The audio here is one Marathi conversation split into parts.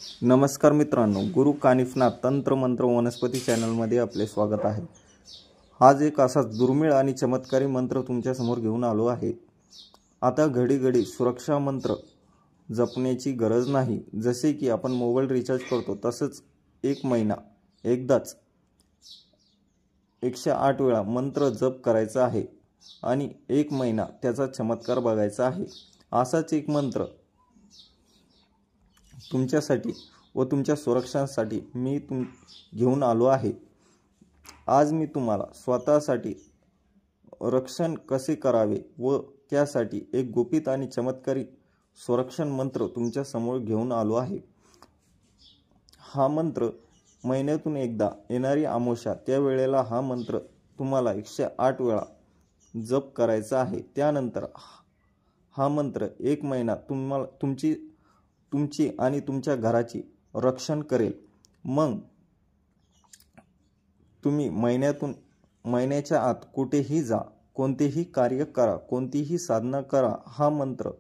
नमस्कार मित्रांनो, गुरु कानिफनाथ तंत्र मंत्र वनस्पती चॅनलमध्ये आपले स्वागत आहे। आज एक असा दुर्मिळ आणि चमत्कारी मंत्र तुमच्या समोर घेऊन आलो आहे। आता घडी सुरक्षा मंत्र जपण्याची गरज नाही। जसे की आपण मोबाईल रिचार्ज करतो तसंच एक महिना एकदाच 108 वेळा मंत्र जप करायचा आहे आणि एक महिना त्याचा चमत्कार बघायचा आहे। असाच एक मंत्र तुमच्यासाठी व तुमच्या सुरक्षेसाठी मी घेऊन आलो आहे। आज मी तुम्हाला स्वतःसाठी रक्षण कसे करावे व त्यासाठी एक गुपित आणि चमत्कारी संरक्षण मंत्र तुमच्या समोर घेऊन आलो आहे। हा मंत्र महिन्यातून एकदा येणारी अमावस्या त्या वेळेला हा मंत्र तुम्हाला 108 वेळा जप करायचा आहे। त्यानंतर हा मंत्र एक महिना तुमची आणि तुमच्या घराची रक्षण करेल। मग तुम्ही महिन्याच्या आत कुठेही जा, कोणतेही कार्य करा, कोणतीही साधना करा, हा मंत्र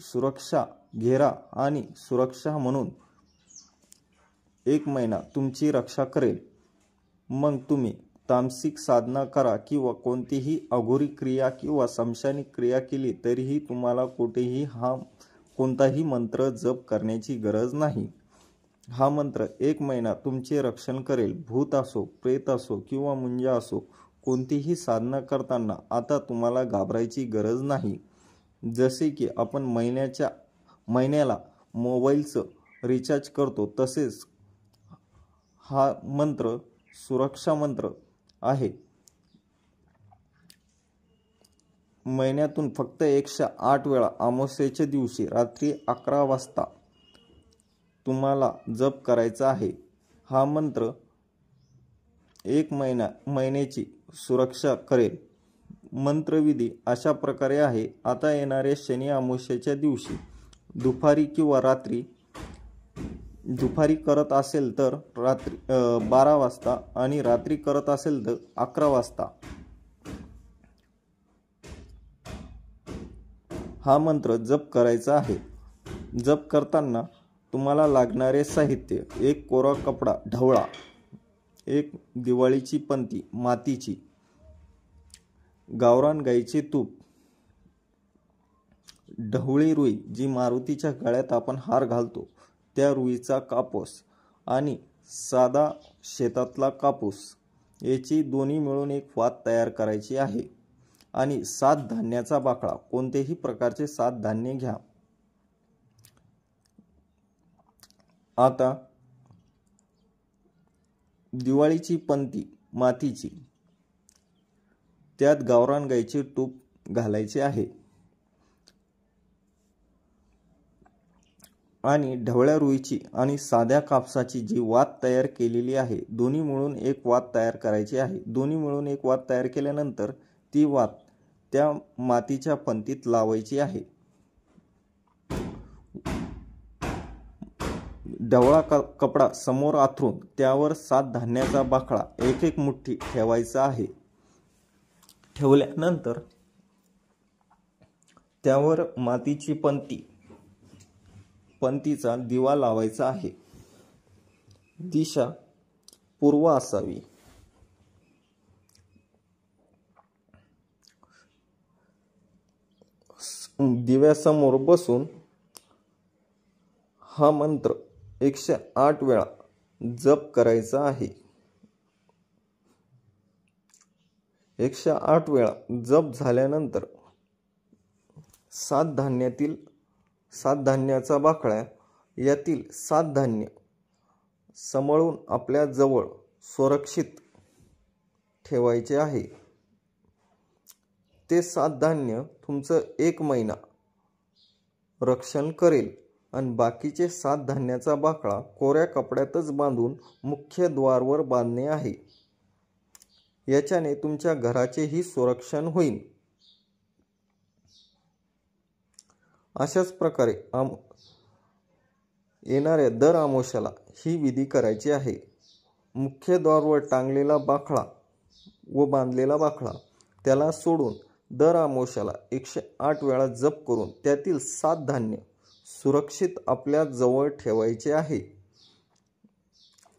सुरक्षा घेरा आणि सुरक्षा म्हणून एक महिना तुमची रक्षा करेल। मग तुम्ही तामसिक साधना करा किंवा कोणतीही अघोरी क्रिया किंवा समशानिक क्रिया केली तरीही तुम्हाला कुठेही कोणताही मंत्र जप करण्याची गरज नाही। हा मंत्र एक महिना तुमचे रक्षण करेल। भूत असो, प्रेत असो किंवा मुंजा असो, कोणतीही साधना करताना आता तुम्हाला घाबरायची गरज नाही। जसे की आपण महिन्याला मोबाईलचं रिचार्ज करतो तसेच हा मंत्र सुरक्षा मंत्र आहे। महिन्यातून फक्त 108 वेळा अमावस्येच्या दिवशी रात्री 11 वाजता तुम्हाला जप करायचा आहे। हा मंत्र एक महिन्याची सुरक्षा करेल। मंत्रविधी अशा प्रकारे आहे। आता येणाऱ्या शनी अमावस्येच्या दिवशी दुपारी किंवा दुपारी करत असेल तर रात्री 12 वाजता आणि रात्री करत असेल तर 11 वाजता हा मंत्र जप करायचा आहे। जप करताना तुम्हाला लागणारे साहित्य: एक कोरा कपडा ढवळा, एक दिवाळीची पंती मातीची, गावरान गाईचे तूप, ढवळी रुई जी मारुतीच्या गळ्यात आपण हार घालतो त्या रुईचा कापूस आणि साधा शेतातला कापूस याची दोन्ही मिळून एक वात तयार करायची आहे आणि 7 धान्याचा बाकळा, कोणतेही प्रकारचे 7 धान्य घ्या। आता दिवाळीची पंती मातीची, त्यात गावरान गाईचे तूप घालायचे आहे आणि ढवळ्या रुईची आणि साध्या कापसाची जी वात तयार केलेली आहे दोन्ही मिळून एक वात तयार करायची आहे। दोन्ही मिळून एक वात तयार केल्यानंतर ती वात त्या मातीच्या पंतीत लावायची आहे। ढवळा कपडा समोर आथरून त्यावर 7 धान्याचा बाकळा एक मुठ्ठी ठेवायचा आहे। ठेवल्यानंतर त्यावर मातीची पंतीचा दिवा लावायचा आहे। दिशा पूर्व असावी। दिव्यासमोर बसून हा मंत्र 108 वेळा जप करायचा आहे। 108 वेळा जप झाल्यानंतर 7 धान्याचा बाकळा यातील 7 धान्य सांभाळून आपल्या जवळ सुरक्षित ठेवायचे आहे। ते 7 धान्य तुमचं एक महिना रक्षण करेल आणि बाकीचे 7 धान्याचा बाकळा कोऱ्या कपड्यातच बांधून मुख्य द्वारावर बांधणे आहे। याच्याने तुमच्या घराचेही संरक्षण होईल। अशाच प्रकारे येणाऱ्या दर अमावस्येला ही विधी करायची आहे। मुख्य द्वारावर टांगलेला बाकळा व बांधलेला बाकळा त्याला सोडून दर अमावस्येला 108 वेळा जप करून त्यातील 7 धान्य सुरक्षित आपल्या जवळ ठेवायचे आहे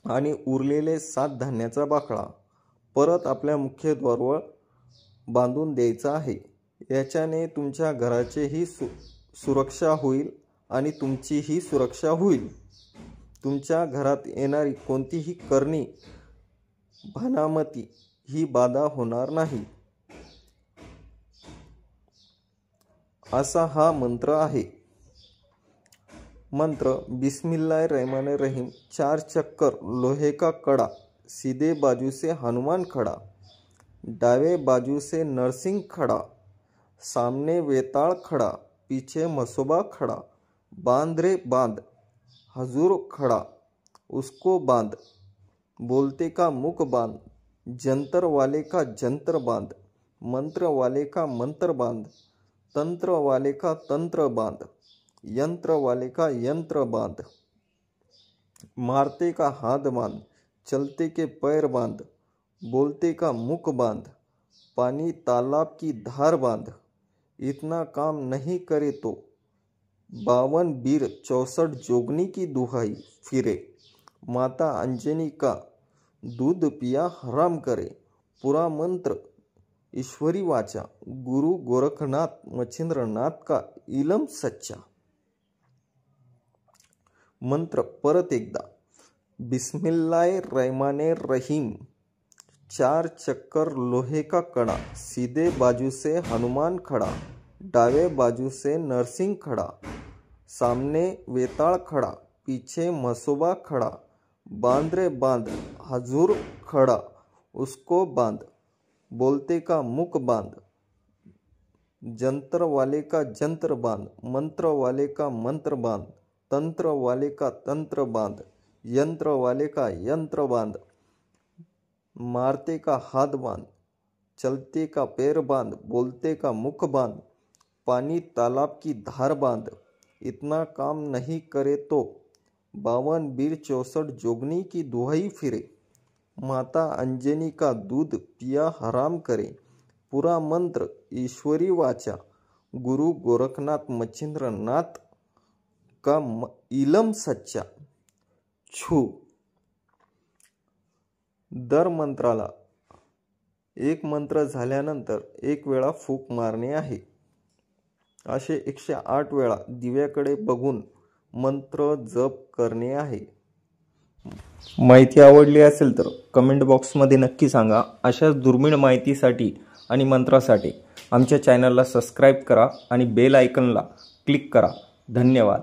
आणि उरलेले 7 धान्याचा बाकळा परत आपल्या मुख्यद्वारावर बांधून द्यायचा आहे। याच्याने तुमच्या घराचीही सुरक्षा होईल आणि तुमचीही सुरक्षा होईल। तुमच्या घरात येणारी कोणतीही करणी भानामती ही बाधा होणार नाही, असा हा मंत्र आहे। मंत्र बिस्मिल्लाहिर्रहमानिर्रहीम। 4 चक्कर लोहे का कड़ा, सीधे बाजू से हनुमान खड़ा, दावे बाजू से नरसिंह खड़ा, सामने वेताल खड़ा, पीछे मसोबा खड़ा, बांध रे बांध, हजूर खड़ा उसको बांध, बोलते का मुख बांध, जंतर वाले का जंतर बांध, मंत्र वाले का मंत्र बांध, तंत्र वाले का तंत्र बांध, यंत्र वाले का यंत्र बांध, मारते का हाथ बांध, चलते के पैर बांध, बोलते का मुख बांध, पानी तालाब की धार बांध, इतना काम नहीं करे तो 52 बीर 64 जोगनी की दुहाई फिरे, माता अंजनी का दूध पिया हराम करे, पूरा मंत्र ईश्वरी वाचा, गुरु गोरखनाथ मच्छिंद्रनाथ का इलम सच्चा। मंत्र परत एकदा। बिस्मिल्लाहिर्रहमानिर्रहीम। 4 चक्कर लोहे का कड़ा, सीधे बाजू से हनुमान खड़ा, दावे बाजू से नरसिंह खड़ा, सामने वेताल खड़ा, पीछे मसोबा खड़ा, बांध रे बांध, हजूर खड़ा उसको बांध, बोलते का मुख बांध, जंतर वाले का जंतर बांध, मंत्र वाले का मंत्र बांध, तंत्र वाले का तंत्र बांध, यंत्र वाले का यंत्र बांध, मारते का हाथ बांध, चलते का पैर बांध, बोलते का मुख बांध, पानी तालाब की धार बांध, इतना काम नहीं करे तो 52 बीर 64 जोगनी की दुहाई फिरे, माता अंजनी का दूध पिया हराम करे, पूरा मंत्र ईश्वरी वाचा, गुरु गोरखनाथ मच्छिंद्रनाथ का इलम सच्चा। छू। दर मंत्राला एक मंत्र झाल्यानंतर 1 वेळा फूक मारणे आहे। असे 108 वेळा दिव्याकडे बघून मंत्र जप करणे आहे। माहिती आवडली असेल तर कमेंट बॉक्समध्ये नक्की सांगा। अशाच दुर्मिळ माहितीसाठी आणि मंत्रासाठी आमच्या चॅनलला सबस्क्राईब करा आणि बेल आयकॉनला क्लिक करा। धन्यवाद।